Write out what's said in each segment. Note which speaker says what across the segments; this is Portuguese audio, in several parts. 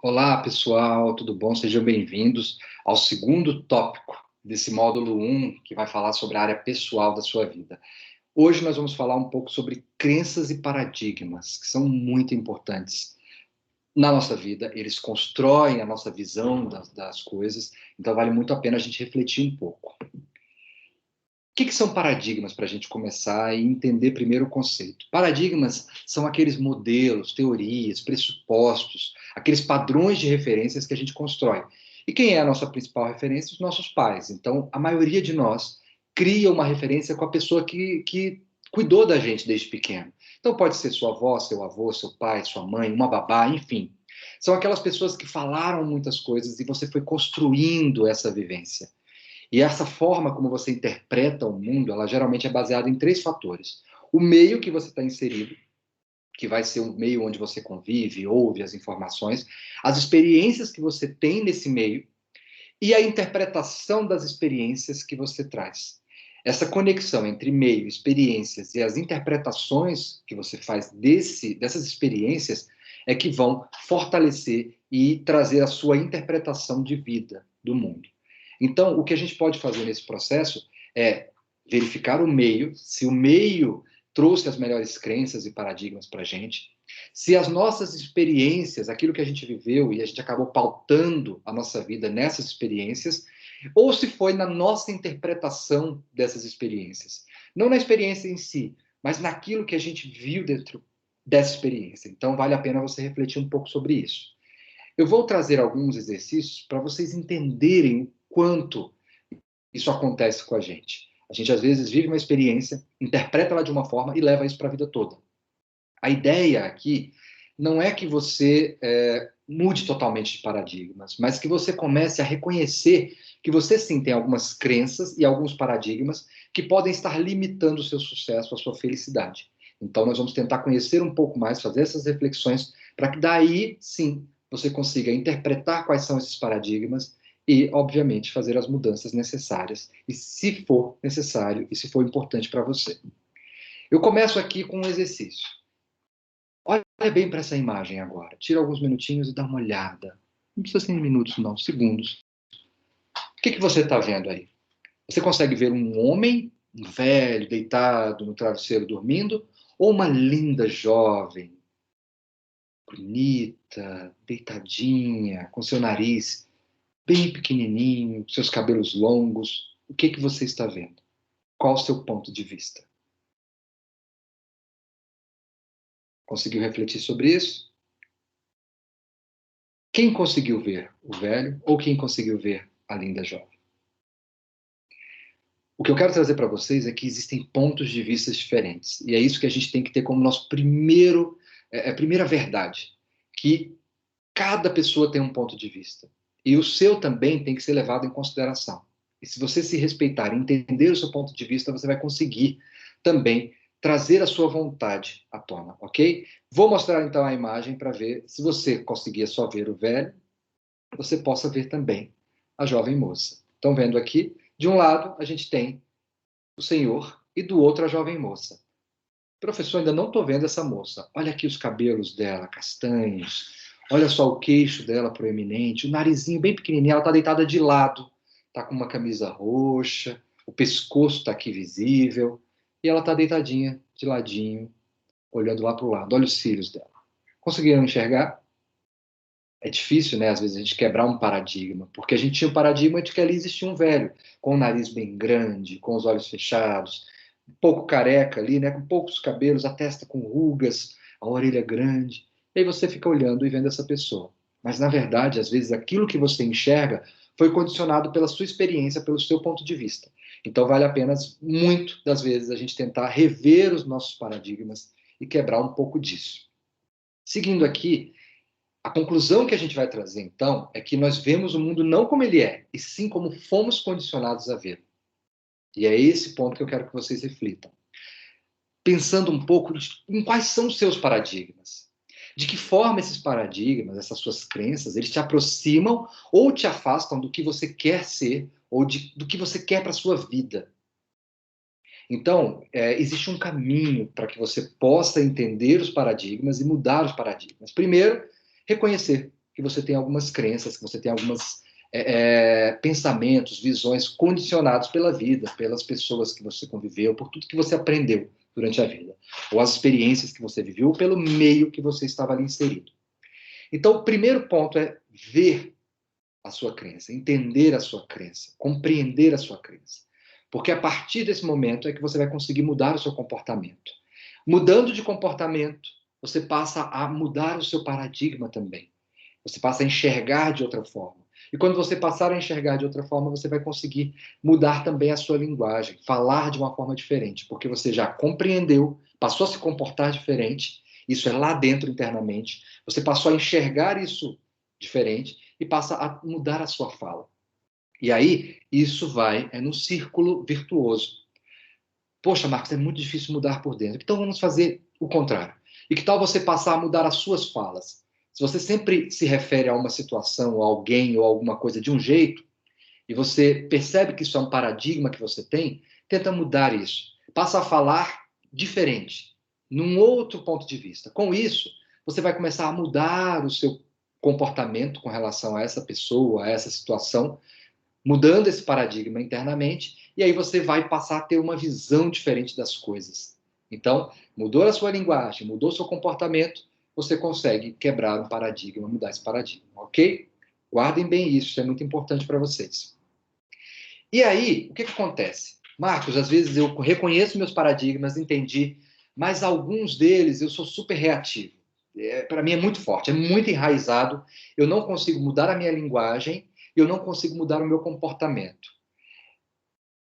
Speaker 1: Olá, pessoal, tudo bom? Sejam bem-vindos ao segundo tópico desse módulo 1, que vai falar sobre a área pessoal da sua vida. Hoje nós vamos falar um pouco sobre crenças e paradigmas, que são muito importantes na nossa vida. Eles constroem a nossa visão das coisas, então vale muito a pena a gente refletir um pouco. O que são paradigmas para a gente começar e entender primeiro o conceito? Paradigmas são aqueles modelos, teorias, pressupostos, aqueles padrões de referências que a gente constrói. E quem é a nossa principal referência? Os nossos pais. Então, a maioria de nós cria uma referência com a pessoa que cuidou da gente desde pequeno. Então, pode ser sua avó, seu avô, seu pai, sua mãe, uma babá, enfim. São aquelas pessoas que falaram muitas coisas e você foi construindo essa vivência. E essa forma como você interpreta o mundo, ela geralmente é baseada em três fatores. O meio que você está inserido, que vai ser o meio onde você convive, ouve as informações, as experiências que você tem nesse meio e a interpretação das experiências que você traz. Essa conexão entre meio, experiências e as interpretações que você faz dessas experiências é que vão fortalecer e trazer a sua interpretação de vida do mundo. Então, o que a gente pode fazer nesse processo é verificar o meio, se o meio trouxe as melhores crenças e paradigmas para a gente, se as nossas experiências, aquilo que a gente viveu e a gente acabou pautando a nossa vida nessas experiências, ou se foi na nossa interpretação dessas experiências. Não na experiência em si, mas naquilo que a gente viu dentro dessa experiência. Então, vale a pena você refletir um pouco sobre isso. Eu vou trazer alguns exercícios para vocês entenderem o quanto isso acontece com a gente. A gente, às vezes, vive uma experiência, interpreta ela de uma forma e leva isso para a vida toda. A ideia aqui não é que você mude totalmente de paradigmas, mas que você comece a reconhecer que você sim tem algumas crenças e alguns paradigmas que podem estar limitando o seu sucesso, a sua felicidade. Então, nós vamos tentar conhecer um pouco mais, fazer essas reflexões, para que daí sim você consiga interpretar quais são esses paradigmas e, obviamente, fazer as mudanças necessárias, e se for necessário e se for importante para você. Eu começo aqui com um exercício. Olha bem para essa imagem agora. Tira alguns minutinhos e dá uma olhada. Não precisa ser minutos, não, segundos. O que você está vendo aí? Você consegue ver um homem, um velho, deitado no travesseiro dormindo, ou uma linda jovem, bonita, deitadinha, com seu nariz bem pequenininho, seus cabelos longos? O que você está vendo? Qual o seu ponto de vista? Conseguiu refletir sobre isso? Quem conseguiu ver o velho ou quem conseguiu ver a linda jovem? O que eu quero trazer para vocês é que existem pontos de vista diferentes. E é isso que a gente tem que ter como nosso primeira verdade. Que cada pessoa tem um ponto de vista. E o seu também tem que ser levado em consideração. E se você se respeitar e entender o seu ponto de vista, você vai conseguir também trazer a sua vontade à tona, ok? Vou mostrar então a imagem para ver se você conseguia só ver o velho, você possa ver também a jovem moça. Estão vendo aqui? De um lado, a gente tem o senhor e do outro a jovem moça. Professor, ainda não estou vendo essa moça. Olha aqui os cabelos dela, castanhos. Olha só o queixo dela proeminente, o narizinho bem pequenininho. Ela está deitada de lado, está com uma camisa roxa, o pescoço está aqui visível. E ela está deitadinha, de ladinho, olhando lá para o lado. Olha os cílios dela. Conseguiram enxergar? É difícil, né, às vezes, a gente quebrar um paradigma, porque a gente tinha um paradigma de que ali existia um velho, com o nariz bem grande, com os olhos fechados, um pouco careca ali, né, com poucos cabelos, a testa com rugas, a orelha grande. E aí você fica olhando e vendo essa pessoa. Mas, na verdade, às vezes, aquilo que você enxerga foi condicionado pela sua experiência, pelo seu ponto de vista. Então, vale a pena, muito das vezes, a gente tentar rever os nossos paradigmas e quebrar um pouco disso. Seguindo aqui, a conclusão que a gente vai trazer, então, é que nós vemos o mundo não como ele é, e sim como fomos condicionados a ver. E é esse ponto que eu quero que vocês reflitam. Pensando um pouco em quais são os seus paradigmas. De que forma esses paradigmas, essas suas crenças, eles te aproximam ou te afastam do que você quer ser ou do que você quer para a sua vida. Então, existe um caminho para que você possa entender os paradigmas e mudar os paradigmas. Primeiro, reconhecer. que você tem algumas crenças, que você tem algumas pensamentos, visões condicionados pela vida, pelas pessoas que você conviveu, por tudo que você aprendeu durante a vida, ou as experiências que você viveu, ou pelo meio que você estava ali inserido. Então, o primeiro ponto é ver a sua crença, entender a sua crença, compreender a sua crença. Porque a partir desse momento é que você vai conseguir mudar o seu comportamento. Mudando de comportamento, você passa a mudar o seu paradigma também. Você passa a enxergar de outra forma. E quando você passar a enxergar de outra forma, você vai conseguir mudar também a sua linguagem, falar de uma forma diferente, porque você já compreendeu, passou a se comportar diferente, isso é lá dentro internamente, você passou a enxergar isso diferente e passa a mudar a sua fala. E aí, isso vai num círculo virtuoso. Poxa, Marcos, é muito difícil mudar por dentro. Então vamos fazer o contrário. E que tal você passar a mudar as suas falas? Se você sempre se refere a uma situação, a alguém ou alguma coisa de um jeito, e você percebe que isso é um paradigma que você tem, tenta mudar isso. Passa a falar diferente, num outro ponto de vista. Com isso, você vai começar a mudar o seu comportamento com relação a essa pessoa, a essa situação, mudando esse paradigma internamente, e aí você vai passar a ter uma visão diferente das coisas. Então, mudou a sua linguagem, mudou o seu comportamento, você consegue quebrar um paradigma, mudar esse paradigma, ok? Guardem bem isso é muito importante para vocês. E aí, o que acontece? Marcos, às vezes eu reconheço meus paradigmas, entendi, mas alguns deles eu sou super reativo. Para mim é muito forte, é muito enraizado, eu não consigo mudar a minha linguagem, eu não consigo mudar o meu comportamento.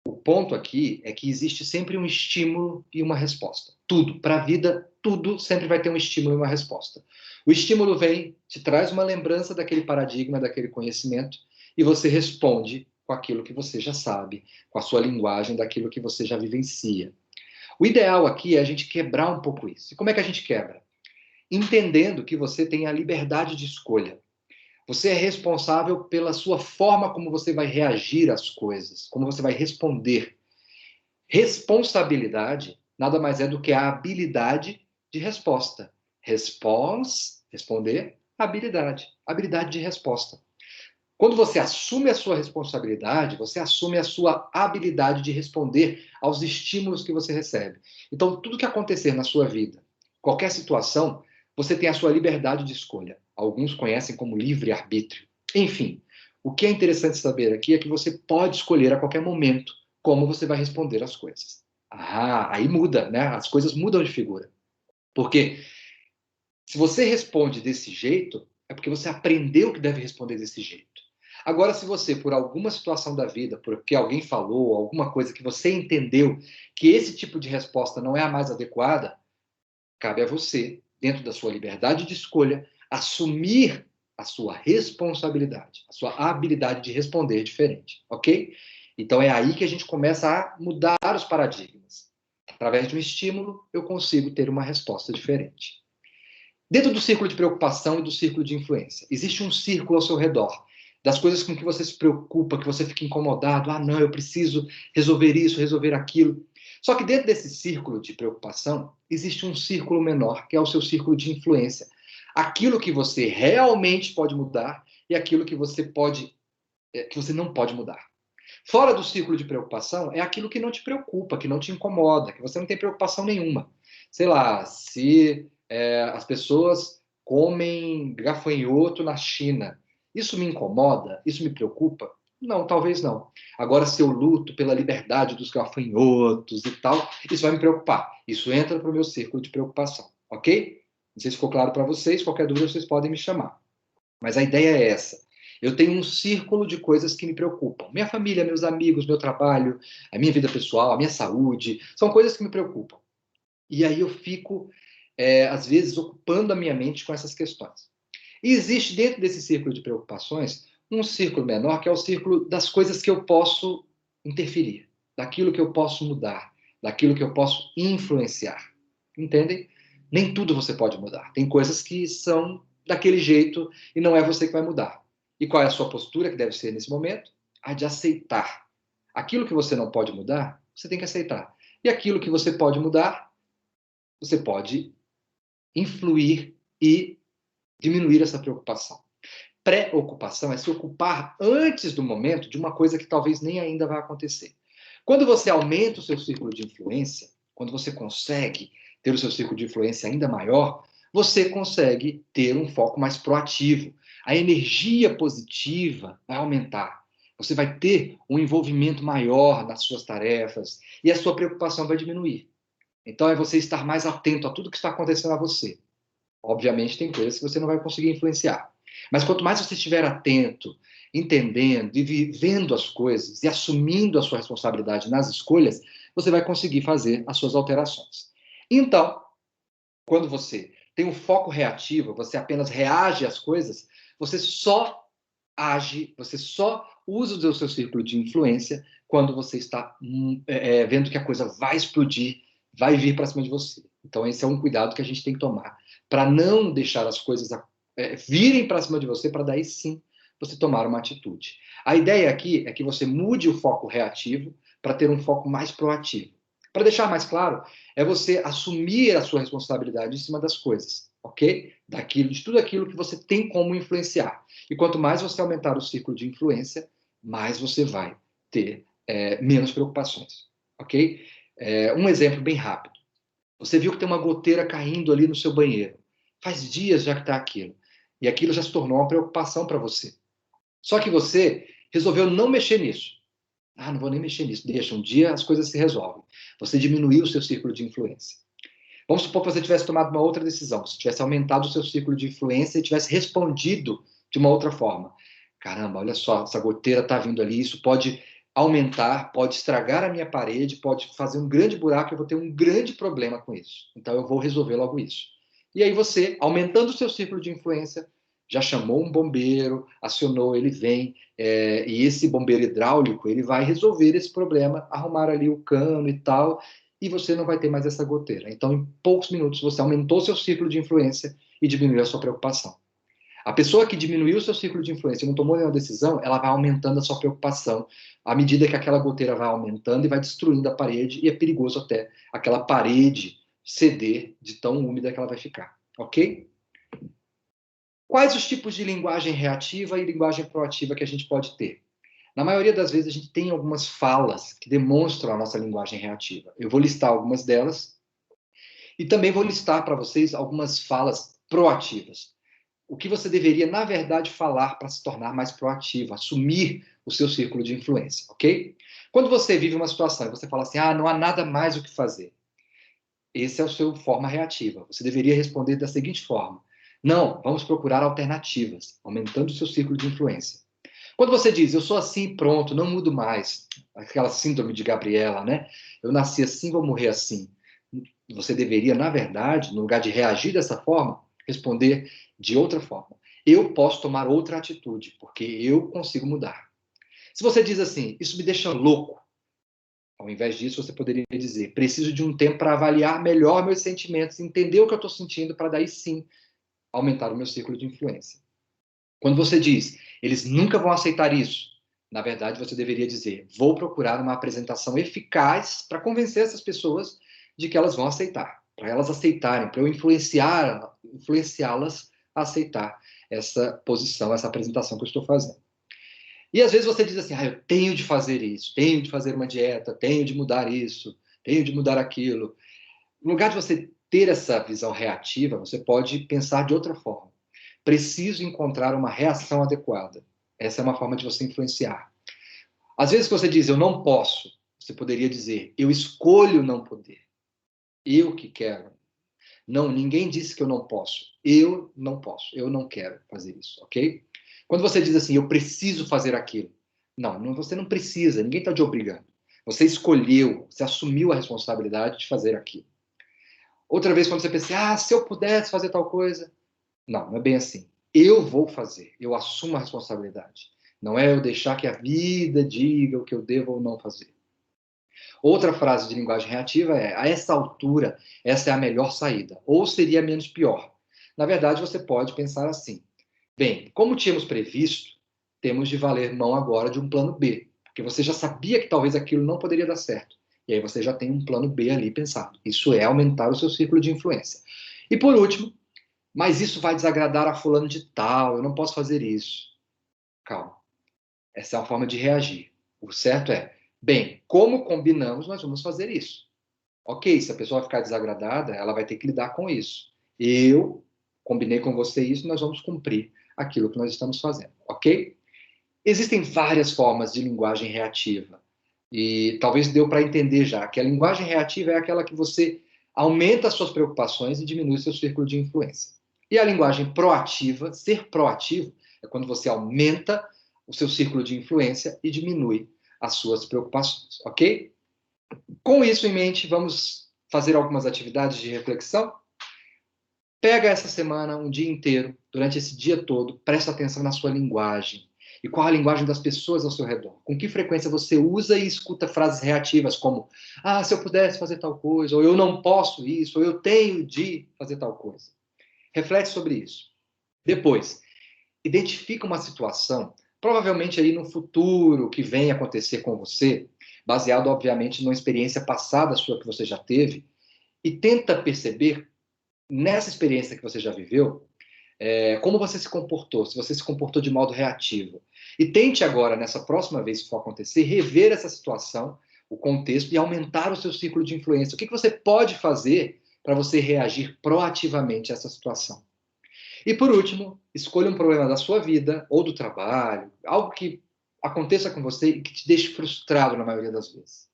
Speaker 1: O ponto aqui é que existe sempre um estímulo e uma resposta. Tudo, para a vida, tudo sempre vai ter um estímulo e uma resposta. O estímulo vem, te traz uma lembrança daquele paradigma, daquele conhecimento, e você responde com aquilo que você já sabe, com a sua linguagem, daquilo que você já vivencia. O ideal aqui é a gente quebrar um pouco isso. E como é que a gente quebra? Entendendo que você tem a liberdade de escolha. Você é responsável pela sua forma como você vai reagir às coisas, como você vai responder. Responsabilidade nada mais é do que a habilidade de resposta. Responder, habilidade de resposta. Quando você assume a sua responsabilidade, você assume a sua habilidade de responder aos estímulos que você recebe. Então, tudo que acontecer na sua vida, qualquer situação, você tem a sua liberdade de escolha. Alguns conhecem como livre-arbítrio. Enfim, o que é interessante saber aqui é que você pode escolher a qualquer momento como você vai responder às coisas. Ah, aí muda, né? As coisas mudam de figura. Porque se você responde desse jeito, é porque você aprendeu que deve responder desse jeito. Agora, se você, por alguma situação da vida, porque alguém falou, alguma coisa que você entendeu que esse tipo de resposta não é a mais adequada, cabe a você, dentro da sua liberdade de escolha, assumir a sua responsabilidade, a sua habilidade de responder diferente, ok? Então é aí que a gente começa a mudar os paradigmas. Através de um estímulo, eu consigo ter uma resposta diferente. Dentro do círculo de preocupação e do círculo de influência, existe um círculo ao seu redor, das coisas com que você se preocupa, que você fica incomodado. Ah, não, eu preciso resolver isso, resolver aquilo. Só que dentro desse círculo de preocupação, existe um círculo menor, que é o seu círculo de influência. Aquilo que você realmente pode mudar e aquilo que que você não pode mudar. Fora do círculo de preocupação é aquilo que não te preocupa, que não te incomoda, que você não tem preocupação nenhuma. Sei lá, se as pessoas comem gafanhoto na China, isso me incomoda? Isso me preocupa? Não, talvez não. Agora, se eu luto pela liberdade dos gafanhotos e tal, isso vai me preocupar. Isso entra para o meu círculo de preocupação, ok? Não sei se ficou claro para vocês, qualquer dúvida vocês podem me chamar. Mas a ideia é essa. Eu tenho um círculo de coisas que me preocupam. Minha família, meus amigos, meu trabalho, a minha vida pessoal, a minha saúde, são coisas que me preocupam. E aí eu fico, às vezes, ocupando a minha mente com essas questões. E existe dentro desse círculo de preocupações um círculo menor, que é o círculo das coisas que eu posso interferir, daquilo que eu posso mudar, daquilo que eu posso influenciar. Entendem? Nem tudo você pode mudar. Tem coisas que são daquele jeito e não é você que vai mudar. E qual é a sua postura que deve ser nesse momento? A de aceitar. Aquilo que você não pode mudar, você tem que aceitar. E aquilo que você pode mudar, você pode influir e diminuir essa preocupação. Pré-ocupação é se ocupar antes do momento de uma coisa que talvez nem ainda vai acontecer. Quando você aumenta o seu círculo de influência, quando você consegue ter o seu círculo de influência ainda maior, você consegue ter um foco mais proativo. A energia positiva vai aumentar. Você vai ter um envolvimento maior nas suas tarefas e a sua preocupação vai diminuir. Então, é você estar mais atento a tudo que está acontecendo a você. Obviamente, tem coisas que você não vai conseguir influenciar. Mas quanto mais você estiver atento, entendendo e vivendo as coisas e assumindo a sua responsabilidade nas escolhas, você vai conseguir fazer as suas alterações. Então, quando você tem um foco reativo, você apenas reage às coisas, você só age, você só usa o seu círculo de influência quando você está vendo que a coisa vai explodir, vai vir para cima de você. Então, esse é um cuidado que a gente tem que tomar para não deixar as coisas virem para cima de você, para daí sim você tomar uma atitude. A ideia aqui é que você mude o foco reativo para ter um foco mais proativo. Para deixar mais claro, é você assumir a sua responsabilidade em cima das coisas, ok? De tudo aquilo que você tem como influenciar. E quanto mais você aumentar o círculo de influência, mais você vai ter menos preocupações, ok? Um exemplo bem rápido. Você viu que tem uma goteira caindo ali no seu banheiro. Faz dias já que está aquilo. E aquilo já se tornou uma preocupação para você. Só que você resolveu não mexer nisso. Ah, não vou nem mexer nisso. Deixa, um dia as coisas se resolvem. Você diminuiu o seu círculo de influência. Vamos supor que você tivesse tomado uma outra decisão, se tivesse aumentado o seu círculo de influência e tivesse respondido de uma outra forma. Caramba, olha só, essa goteira está vindo ali, isso pode aumentar, pode estragar a minha parede, pode fazer um grande buraco, eu vou ter um grande problema com isso. Então eu vou resolver logo isso. E aí você, aumentando o seu círculo de influência, já chamou um bombeiro, acionou, ele vem, e esse bombeiro hidráulico, ele vai resolver esse problema, arrumar ali o cano e tal, e você não vai ter mais essa goteira. Então, em poucos minutos, você aumentou seu ciclo de influência e diminuiu a sua preocupação. A pessoa que diminuiu o seu ciclo de influência e não tomou nenhuma decisão, ela vai aumentando a sua preocupação à medida que aquela goteira vai aumentando e vai destruindo a parede, e é perigoso até aquela parede ceder de tão úmida que ela vai ficar, ok? Quais os tipos de linguagem reativa e linguagem proativa que a gente pode ter? Na maioria das vezes, a gente tem algumas falas que demonstram a nossa linguagem reativa. Eu vou listar algumas delas e também vou listar para vocês algumas falas proativas. O que você deveria, na verdade, falar para se tornar mais proativo, assumir o seu círculo de influência, ok? Quando você vive uma situação e você fala assim, não há nada mais o que fazer. Esse é o seu forma reativa. Você deveria responder da seguinte forma: não, vamos procurar alternativas, aumentando o seu círculo de influência. Quando você diz, eu sou assim, pronto, não mudo mais, aquela síndrome de Gabriela, né? Eu nasci assim, vou morrer assim. Você deveria, na verdade, no lugar de reagir dessa forma, responder de outra forma. Eu posso tomar outra atitude, porque eu consigo mudar. Se você diz assim, isso me deixa louco, ao invés disso, você poderia dizer, preciso de um tempo para avaliar melhor meus sentimentos, entender o que eu estou sentindo, para daí sim aumentar o meu círculo de influência. Quando você diz, eles nunca vão aceitar isso, na verdade você deveria dizer, vou procurar uma apresentação eficaz para convencer essas pessoas de que elas vão aceitar, para elas aceitarem, para eu influenciá-las a aceitar essa posição, essa apresentação que eu estou fazendo. E às vezes você diz assim, eu tenho de fazer isso, tenho de fazer uma dieta, tenho de mudar isso, tenho de mudar aquilo. No lugar de você ter essa visão reativa, você pode pensar de outra forma. Preciso encontrar uma reação adequada. Essa é uma forma de você influenciar. Às vezes que você diz, eu não posso, você poderia dizer, eu escolho não poder. Eu que quero. Não, ninguém disse que eu não posso. Eu não posso. Eu não quero fazer isso, ok? Quando você diz assim, eu preciso fazer aquilo. Não, você não precisa, ninguém está te obrigando. Você escolheu, você assumiu a responsabilidade de fazer aquilo. Outra vez, quando você pensa, se eu pudesse fazer tal coisa. Não é bem assim. Eu vou fazer, eu assumo a responsabilidade. Não é eu deixar que a vida diga o que eu devo ou não fazer. Outra frase de linguagem reativa é, a essa altura, essa é a melhor saída, ou seria menos pior. Na verdade, você pode pensar assim, bem, como tínhamos previsto, temos de valer mão agora de um plano B, porque você já sabia que talvez aquilo não poderia dar certo. E aí você já tem um plano B ali pensado. Isso é aumentar o seu círculo de influência. E por último, Mas isso vai desagradar a fulano de tal, eu não posso fazer isso. Calma. Essa é uma forma de reagir. O certo é, bem, como combinamos, nós vamos fazer isso. Ok, se a pessoa ficar desagradada, ela vai ter que lidar com isso. Eu combinei com você isso, nós vamos cumprir aquilo que nós estamos fazendo, ok? Existem várias formas de linguagem reativa. E talvez deu para entender já que a linguagem reativa é aquela que você aumenta as suas preocupações e diminui seu círculo de influência. E a linguagem proativa, ser proativo, é quando você aumenta o seu círculo de influência e diminui as suas preocupações, ok? Com isso em mente, vamos fazer algumas atividades de reflexão. Pega essa semana, um dia inteiro, durante esse dia todo, presta atenção na sua linguagem. E qual a linguagem das pessoas ao seu redor? Com que frequência você usa e escuta frases reativas como ah, se eu pudesse fazer tal coisa, ou eu não posso isso, ou eu tenho de fazer tal coisa. Reflete sobre isso. Depois, identifica uma situação, provavelmente aí no futuro que vem acontecer com você, baseado, obviamente, numa experiência passada sua que você já teve, e tenta perceber, nessa experiência que você já viveu, como você se comportou, se você se comportou de modo reativo. E tente agora, nessa próxima vez que for acontecer, rever essa situação, o contexto, e aumentar o seu círculo de influência. O que você pode fazer para você reagir proativamente a essa situação? E por último, escolha um problema da sua vida ou do trabalho, algo que aconteça com você e que te deixe frustrado na maioria das vezes.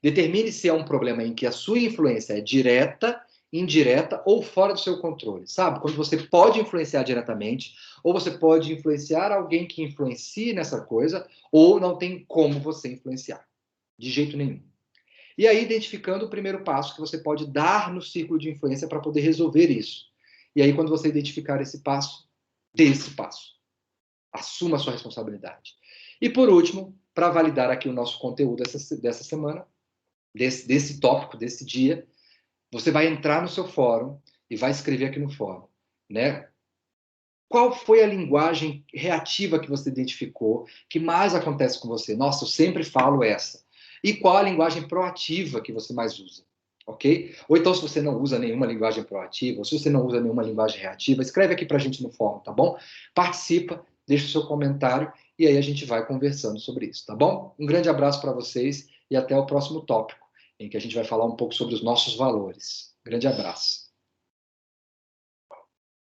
Speaker 1: Determine se é um problema em que a sua influência é direta, indireta ou fora do seu controle, sabe? Quando você pode influenciar diretamente, ou você pode influenciar alguém que influencie nessa coisa, ou não tem como você influenciar, de jeito nenhum. E aí, identificando o primeiro passo que você pode dar no círculo de influência para poder resolver isso. E aí, quando você identificar esse passo, dê esse passo. Assuma a sua responsabilidade. E por último, para validar aqui o nosso conteúdo dessa semana, desse tópico, desse dia, você vai entrar no seu fórum e vai escrever aqui no fórum, né? Qual foi a linguagem reativa que você identificou, que mais acontece com você? Nossa, eu sempre falo essa. E qual a linguagem proativa que você mais usa? Ok? Ou então, se você não usa nenhuma linguagem proativa, ou se você não usa nenhuma linguagem reativa, escreve aqui pra gente no fórum, tá bom? Participa, deixa o seu comentário e aí a gente vai conversando sobre isso, tá bom? Um grande abraço para vocês e até o próximo tópico, em que a gente vai falar um pouco sobre os nossos valores. Grande abraço.